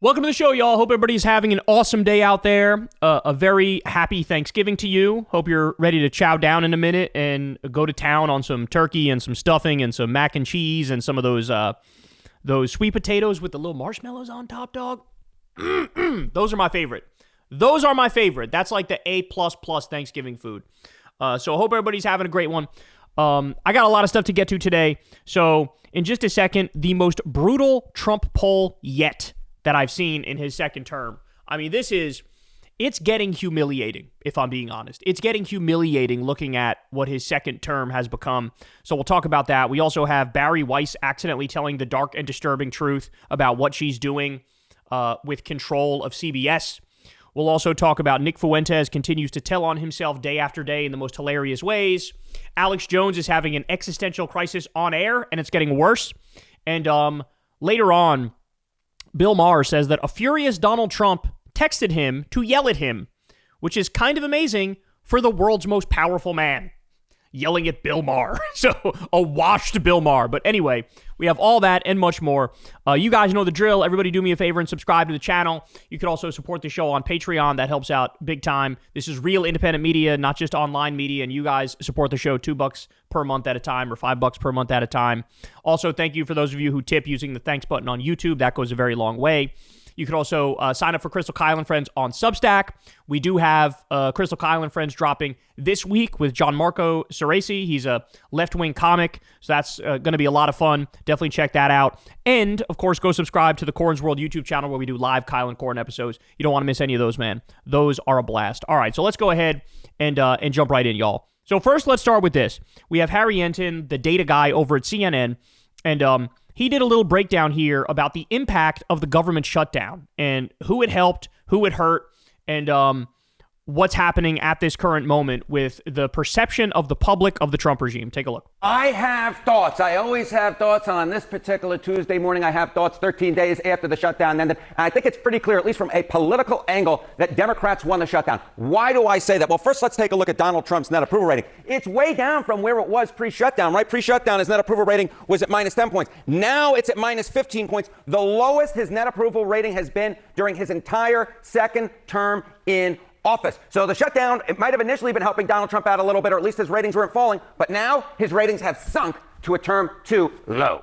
Welcome to the show, y'all. Hope everybody's having an awesome day out there. A very happy Thanksgiving to you. Hope you're ready to chow down in a minute and go to town on some turkey and some stuffing and some mac and cheese and some of those sweet potatoes with the little marshmallows on top, dog. Those are my favorite. Those are my favorite. That's like the A++ Thanksgiving food. So I hope everybody's having a great one. I got a lot of stuff to get to today. So in just a second, the most brutal Trump poll yet that I've seen in his second term. I mean, it's getting humiliating, if I'm being honest. It's getting humiliating looking at what his second term has become. So we'll talk about that. We also have Barry Weiss accidentally telling the dark and disturbing truth about what she's doing with control of CBS. We'll also talk about Nick Fuentes continues to tell on himself day after day in the most hilarious ways. Alex Jones is having an existential crisis on air, and it's getting worse. And later on, Bill Maher says that a furious Donald Trump texted him to yell at him, which is kind of amazing for the world's most powerful man, yelling at Bill Maher. So a washed Bill Maher. But anyway, we have all that and much more. You guys know the drill. Everybody do me a favor and subscribe to the channel. You can also support the show on Patreon. That helps out big time. This is real independent media, not just online media. And you guys support the show $2 per month at a time or $5 per month at a time. Also, thank you for those of you who tip using the thanks button on YouTube. That goes a very long way. You can also sign up for Crystal Kyle and Friends on Substack. We do have Crystal Kyle and Friends dropping this week with Gianmarco Ceresi. He's a left-wing comic, so that's going to be a lot of fun. Definitely check that out. And, of course, go subscribe to the Corn's World YouTube channel where we do live Kyle and Corn episodes. You don't want to miss any of those, man. Those are a blast. All right, so let's go ahead and jump right in, y'all. So first, let's start with this. We have Harry Enton, the data guy over at CNN, and he did a little breakdown here about the impact of the government shutdown and who it helped, who it hurt, and what's happening at this current moment with the perception of the public of the Trump regime. Take a look. I have thoughts. I always have thoughts. On this particular Tuesday morning, I have thoughts 13 days after the shutdown ended. And I think it's pretty clear, at least from a political angle, that Democrats won the shutdown. Why do I say that? Well, first, let's take a look at Donald Trump's net approval rating. It's way down from where it was pre-shutdown, right? Pre-shutdown, his net approval rating was at minus 10 points. Now it's at minus 15 points, the lowest his net approval rating has been during his entire second term in office. So the shutdown, it might have initially been helping Donald Trump out a little bit, or at least his ratings weren't falling, but now his ratings have sunk to a term too low.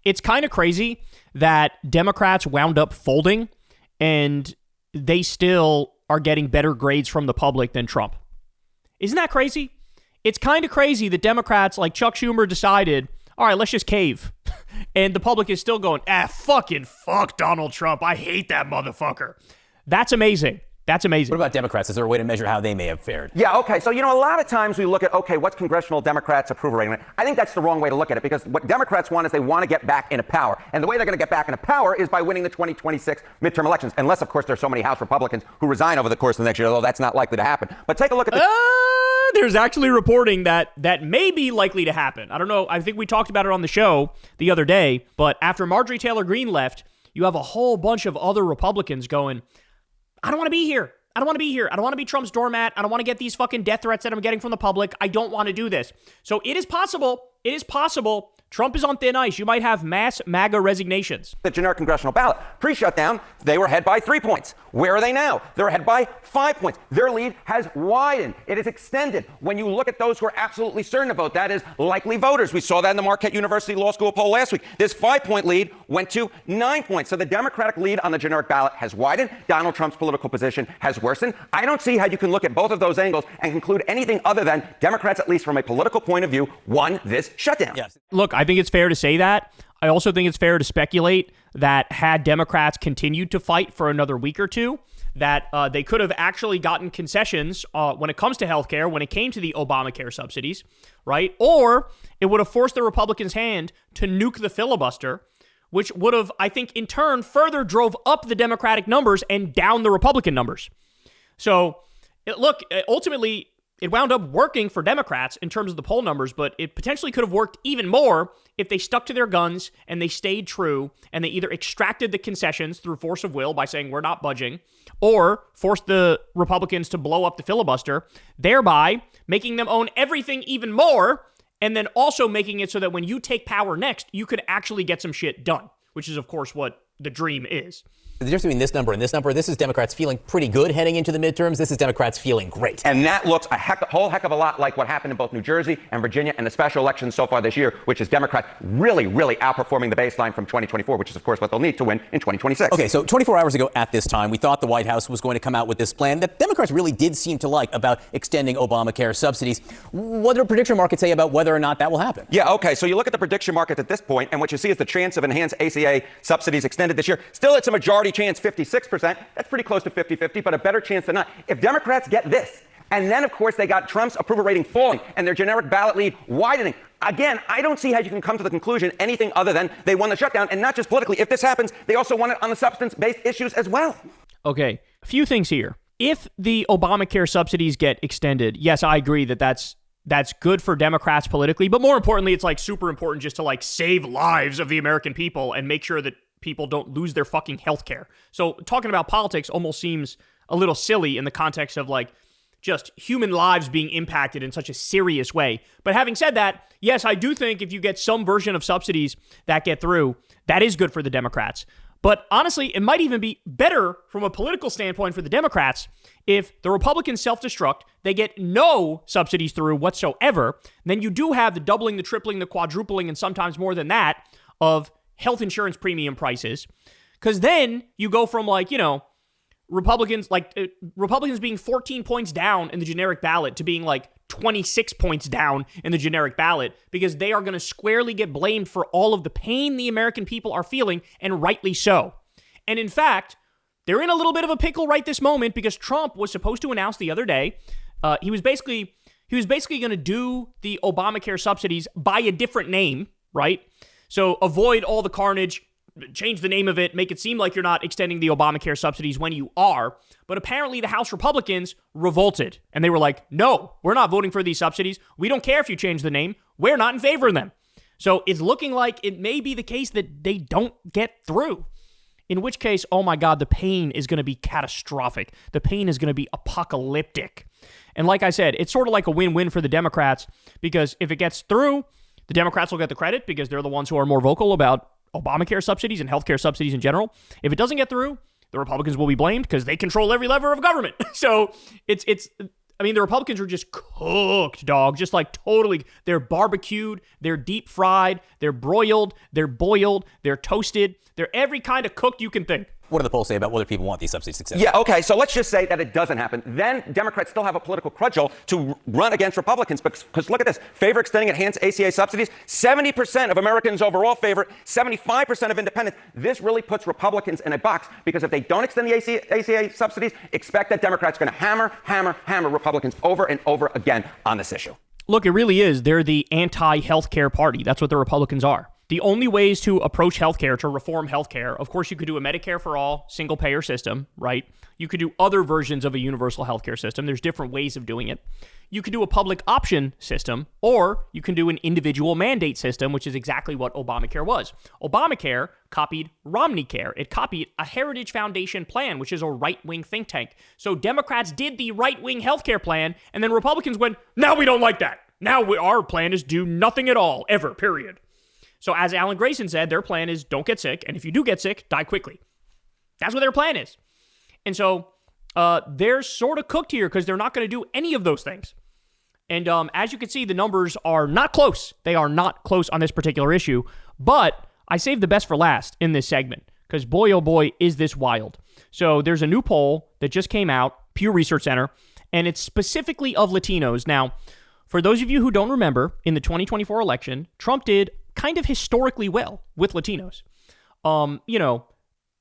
It's kind of crazy that Democrats wound up folding and they still are getting better grades from the public than Trump. Isn't that crazy? It's kind of crazy that Democrats like Chuck Schumer decided, all right, let's just cave. And the public is still going, fuck Donald Trump. I hate that motherfucker. That's amazing. That's amazing. What about Democrats? Is there a way to measure how they may have fared? Yeah, okay. So, a lot of times we look at, what's congressional Democrats' approval rating? I think that's the wrong way to look at it, because what Democrats want is they want to get back into power. And the way they're going to get back into power is by winning the 2026 midterm elections. Unless, of course, there's so many House Republicans who resign over the course of the next year, although that's not likely to happen. But take a look at the... There's actually reporting that may be likely to happen. I don't know. I think we talked about it on the show the other day. But after Marjorie Taylor Greene left, you have a whole bunch of other Republicans going, I don't want to be here. I don't want to be here. I don't want to be Trump's doormat. I don't want to get these fucking death threats that I'm getting from the public. I don't want to do this. So it is possible. It is possible. Trump is on thin ice. You might have mass MAGA resignations. The generic congressional ballot. Pre-shutdown, they were ahead by 3 points. Where are they now? They're ahead by 5 points. Their lead has widened. It is extended. When you look at those who are absolutely certain to vote, that is likely voters. We saw that in the Marquette University Law School poll last week. This 5-point lead went to 9 points. So the Democratic lead on the generic ballot has widened. Donald Trump's political position has worsened. I don't see how you can look at both of those angles and conclude anything other than Democrats, at least from a political point of view, won this shutdown. Yes. Look, I think it's fair to say that. I also think it's fair to speculate that had Democrats continued to fight for another week or two, that they could have actually gotten concessions when it comes to healthcare, when it came to the Obamacare subsidies, right? Or it would have forced the Republicans' hand to nuke the filibuster, which would have, I think, in turn, further drove up the Democratic numbers and down the Republican numbers. So, look, ultimately, it wound up working for Democrats in terms of the poll numbers, but it potentially could have worked even more if they stuck to their guns and they stayed true and they either extracted the concessions through force of will by saying we're not budging, or forced the Republicans to blow up the filibuster, thereby making them own everything even more, and then also making it so that when you take power next, you could actually get some shit done, which is, of course, what the dream is. The difference between this number and this number, this is Democrats feeling pretty good heading into the midterms. This is Democrats feeling great. And that looks a whole heck of a lot like what happened in both New Jersey and Virginia and the special elections so far this year, which is Democrats really, really outperforming the baseline from 2024, which is, of course, what they'll need to win in 2026. Okay, so 24 hours ago at this time, we thought the White House was going to come out with this plan that Democrats really did seem to like about extending Obamacare subsidies. What do prediction markets say about whether or not that will happen? Yeah, okay, so you look at the prediction market at this point, and what you see is the chance of enhanced ACA subsidies extended this year. Still, it's a majority chance, 56%. That's pretty close to 50-50, but a better chance than not. If Democrats get this, and then, of course, they got Trump's approval rating falling and their generic ballot lead widening. Again, I don't see how you can come to the conclusion anything other than they won the shutdown, and not just politically. If this happens, they also won it on the substance-based issues as well. Okay, a few things here. If the Obamacare subsidies get extended, yes, I agree that that's good for Democrats politically, but more importantly, it's like super important just to like save lives of the American people and make sure that people don't lose their fucking health care. So talking about politics almost seems a little silly in the context of like just human lives being impacted in such a serious way. But having said that, yes, I do think if you get some version of subsidies that get through, that is good for the Democrats. But honestly, it might even be better from a political standpoint for the Democrats if the Republicans self-destruct, they get no subsidies through whatsoever, then you do have the doubling, the tripling, the quadrupling, and sometimes more than that of health insurance premium prices. Because then you go from Republicans being 14 points down in the generic ballot to being like 26 points down in the generic ballot, because they are going to squarely get blamed for all of the pain the American people are feeling, and rightly so. And in fact, they're in a little bit of a pickle right this moment because Trump was supposed to announce the other day, he was basically going to do the Obamacare subsidies by a different name, right? So avoid all the carnage, change the name of it, make it seem like you're not extending the Obamacare subsidies when you are. But apparently the House Republicans revolted, and they were like, no, we're not voting for these subsidies. We don't care if you change the name. We're not in favor of them. So it's looking like it may be the case that they don't get through. In which case, oh my God, the pain is going to be catastrophic. The pain is going to be apocalyptic. And like I said, it's sort of like a win-win for the Democrats, because if it gets through, the Democrats will get the credit because they're the ones who are more vocal about Obamacare subsidies and healthcare subsidies in general. If it doesn't get through, the Republicans will be blamed because they control every lever of government. So the Republicans are just cooked, dog. Just like totally, they're barbecued, they're deep fried, they're broiled, they're boiled, they're toasted. They're every kind of cooked you can think. What do the polls say about whether people want these subsidies extended? Yeah, okay, so let's just say that it doesn't happen. Then Democrats still have a political cudgel to run against Republicans, because look at this. Favor extending enhanced ACA subsidies. 70% of Americans overall favor it, 75% of independents. This really puts Republicans in a box, because if they don't extend the ACA subsidies, expect that Democrats are going to hammer Republicans over and over again on this issue. Look, it really is. They're the anti-healthcare party. That's what the Republicans are. The only ways to approach healthcare, to reform healthcare, of course, you could do a Medicare for all, single-payer system, right? You could do other versions of a universal healthcare system. There's different ways of doing it. You could do a public option system, or you can do an individual mandate system, which is exactly what Obamacare was. Obamacare copied Romneycare. It copied a Heritage Foundation plan, which is a right-wing think tank. So Democrats did the right-wing healthcare plan, and then Republicans went, now we don't like that. Now our plan is do nothing at all, ever, period. So as Alan Grayson said, their plan is don't get sick, and if you do get sick, die quickly. That's what their plan is. And so they're sort of cooked here because they're not going to do any of those things. And as you can see, the numbers are not close. They are not close on this particular issue. But I saved the best for last in this segment because boy, oh boy, is this wild. So there's a new poll that just came out, Pew Research Center, and it's specifically of Latinos. Now, for those of you who don't remember, in the 2024 election, Trump did kind of historically well with Latinos.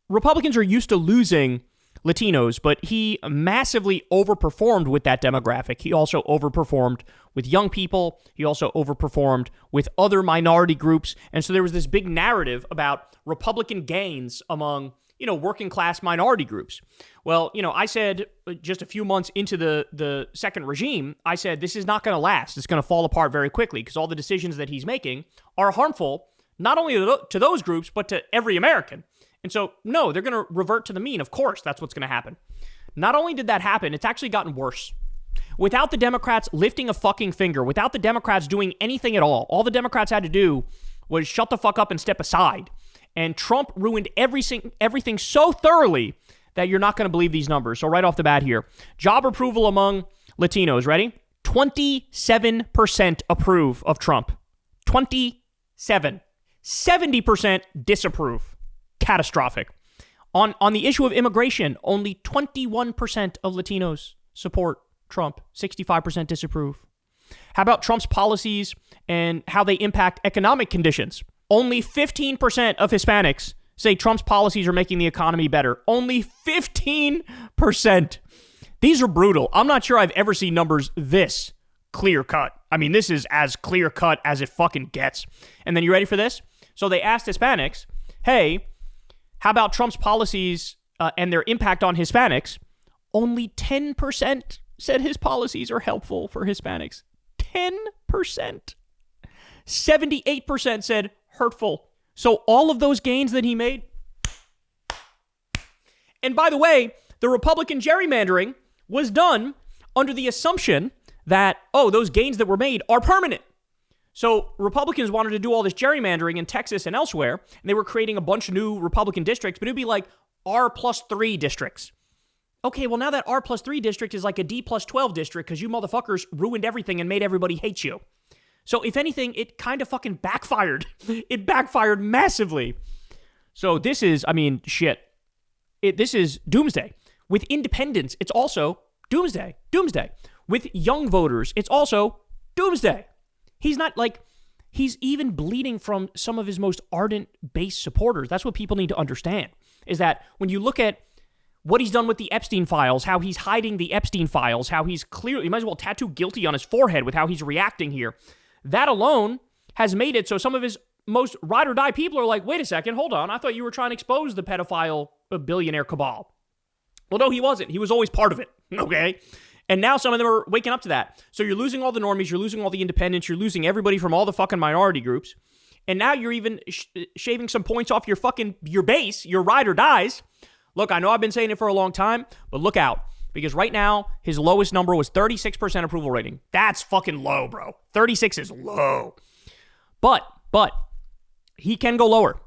Republicans are used to losing Latinos, but he massively overperformed with that demographic. He also overperformed with young people. He also overperformed with other minority groups. And so there was this big narrative about Republican gains among, working class minority groups. Well, I said just a few months into the second regime, I said, this is not going to last. It's going to fall apart very quickly because all the decisions that he's making are harmful, not only to those groups, but to every American. And so, no, they're going to revert to the mean. Of course, that's what's going to happen. Not only did that happen, it's actually gotten worse. Without the Democrats lifting a fucking finger, without the Democrats doing anything at all the Democrats had to do was shut the fuck up and step aside. And Trump ruined everything so thoroughly that you're not going to believe these numbers. So right off the bat here, job approval among Latinos, ready? 27% approve of Trump. 27. 70% disapprove. Catastrophic. On the issue of immigration, only 21% of Latinos support Trump. 65% disapprove. How about Trump's policies and how they impact economic conditions? Only 15% of Hispanics say Trump's policies are making the economy better. Only 15%. These are brutal. I'm not sure I've ever seen numbers this clear cut. I mean, this is as clear cut as it fucking gets. And then you ready for this? So they asked Hispanics, hey, how about Trump's policies and their impact on Hispanics? Only 10% said his policies are helpful for Hispanics. 10%. 78% said hurtful. So all of those gains that he made. And by the way, the Republican gerrymandering was done under the assumption that, those gains that were made are permanent. So Republicans wanted to do all this gerrymandering in Texas and elsewhere, and they were creating a bunch of new Republican districts, but it'd be like R+3 districts. Okay, well now that R+3 district is like a D+12 district because you motherfuckers ruined everything and made everybody hate you. So if anything, it kind of fucking backfired. It backfired massively. So this is, shit. This is doomsday. With independents, it's also doomsday. Doomsday. With young voters, it's also doomsday. He's not he's even bleeding from some of his most ardent base supporters. That's what people need to understand, is that when you look at what he's done with the Epstein files, how he's hiding the Epstein files, how he's clearly, he might as well tattoo guilty on his forehead with how he's reacting here. That alone has made it so some of his most ride or die people are like, wait a second, hold on. I thought you were trying to expose the pedophile billionaire cabal. Well, no, he wasn't. He was always part of it. Okay. And now some of them are waking up to that. So you're losing all the normies, you're losing all the independents, you're losing everybody from all the fucking minority groups. And now you're even shaving some points off your base, your ride or dies. Look, I know I've been saying it for a long time, but look out. Because right now, his lowest number was 36% approval rating. That's fucking low, bro. 36 is low. But he can go lower.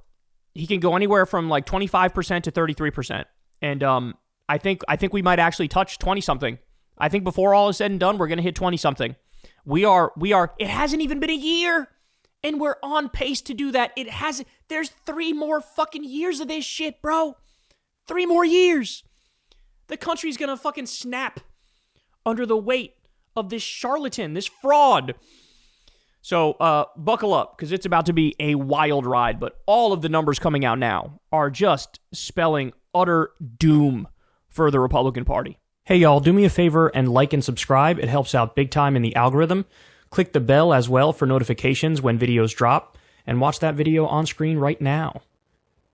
He can go anywhere from like 25% to 33%. And I think we might actually touch 20-something. I think before all is said and done, we're going to hit 20-something. We are, it hasn't even been a year, and we're on pace to do that. There's 3 more fucking years of this shit, bro. 3 more years. The country's going to fucking snap under the weight of this charlatan, this fraud. So buckle up, because it's about to be a wild ride, but all of the numbers coming out now are just spelling utter doom for the Republican Party. Hey, y'all, do me a favor and like and subscribe. It helps out big time in the algorithm. Click the bell as well for notifications when videos drop, and watch that video on screen right now.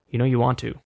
You know you want to.